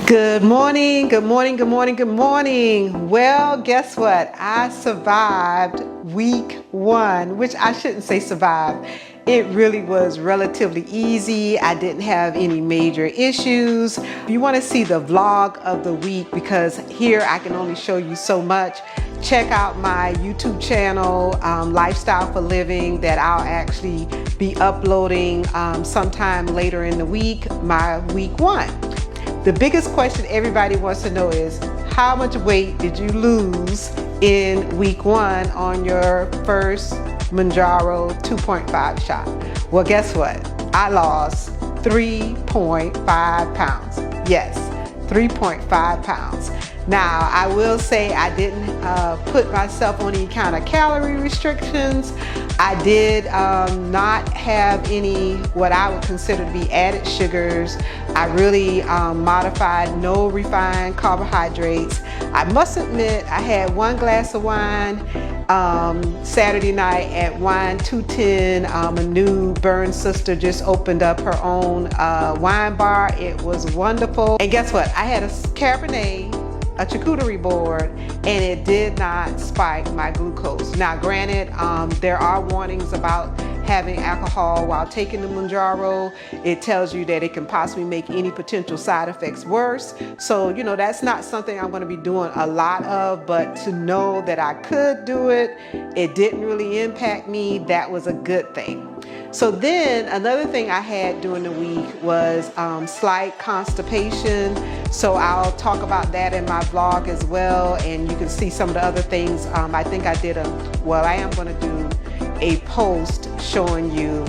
Good morning, good morning, good morning, good morning. Well, guess what? I survived week 1, which I shouldn't say survived. It really was relatively easy. I didn't have any major issues. If you want to see the vlog of the week, because here I can only show you so much, check out my YouTube channel, Lifestyle for Living, that I'll actually be uploading sometime later in the week, my week 1. The biggest question everybody wants to know is, how much weight did you lose in week 1 on your first Mounjaro 2.5 shot? Well, guess what? I lost 3.5 pounds. Yes, 3.5 pounds. Now, I will say I didn't put myself on any kind of calorie restrictions. I did not have any what I would consider to be added sugars. I really modified no refined carbohydrates. I must admit I had 1 glass of wine Saturday night at Wine 210. A new Burn sister just opened up her own wine bar. It was wonderful. And guess what? I had a Cabernet, a charcuterie board, and it did not spike my glucose. Now granted, there are warnings about having alcohol while taking the Mounjaro. It tells you that it can possibly make any potential side effects worse. So, you know, that's not something I'm gonna be doing a lot of, but to know that I could do it, it didn't really impact me, that was a good thing. So then another thing I had during the week was slight constipation. So I'll talk about that in my vlog as well, and you can see some of the other things. I think I did I am gonna do a post showing you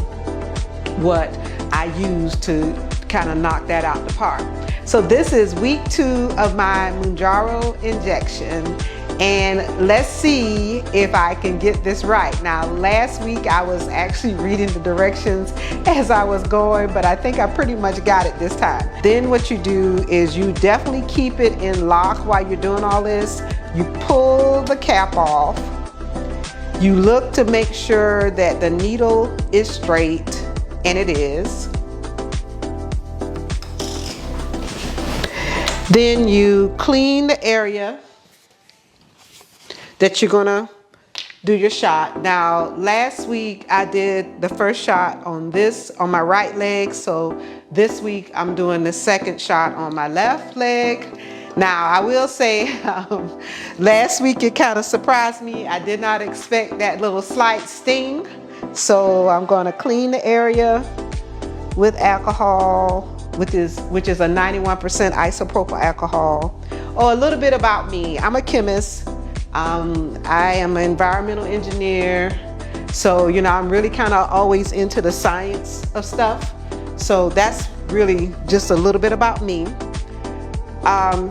what I used to kind of knock that out the park. So this is week 2 of my Mounjaro injection. And let's see if I can get this right. Now, last week I was actually reading the directions as I was going, but I think I pretty much got it this time. Then what you do is you definitely keep it in lock while you're doing all this. You pull the cap off. You look to make sure that the needle is straight, and it is. Then you clean the area that you're gonna do your shot. Now, last week I did the first shot on my right leg, so this week I'm doing the second shot on my left leg. Now, I will say, last week it kind of surprised me. I did not expect that little slight sting, so I'm gonna clean the area with alcohol, which is a 91% isopropyl alcohol. Oh, a little bit about me. I'm a chemist. I am an environmental engineer, so you know, I'm really kind of always into the science of stuff. So that's really just a little bit about me.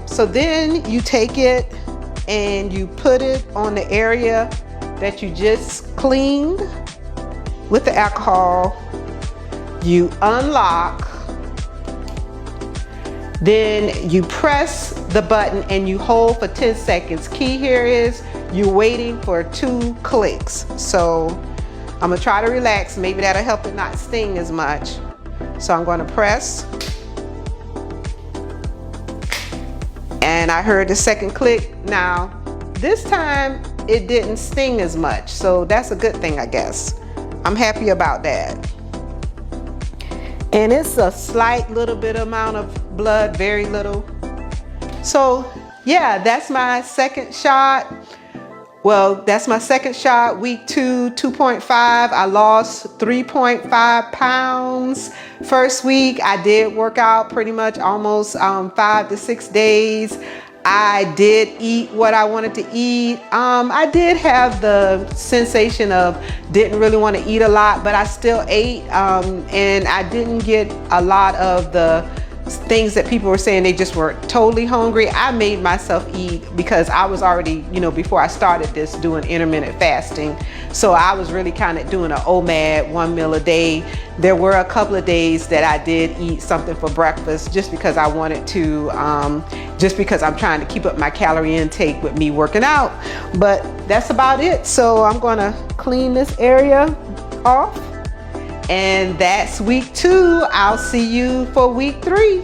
So then you take it and you put it on the area that you just cleaned with the alcohol. You unlock. Then you press the button and you hold for 10 seconds. Key here is you're waiting for 2 clicks. So I'm gonna try to relax. Maybe that'll help it not sting as much. So I'm gonna press. And I heard the second click. Now, this time it didn't sting as much. So that's a good thing, I guess. I'm happy about that. And it's a slight little bit amount of blood, very little. So yeah, that's my second shot. Well, that's my second shot, week 2, 2.5. I lost 3.5 pounds. First week, I did work out pretty much almost 5 to 6 days. I did eat what I wanted to eat. I did have the sensation of didn't really want to eat a lot, but I still ate, and I didn't get a lot of the things that people were saying they just were totally hungry. I made myself eat because I was already, you know, before I started this, doing intermittent fasting. So I was really kind of doing an OMAD, 1 meal a day. There were a couple of days that I did eat something for breakfast just because I wanted to, just because I'm trying to keep up my calorie intake with me working out. But that's about it. So I'm gonna clean this area off. And that's week 2. I'll see you for week 3.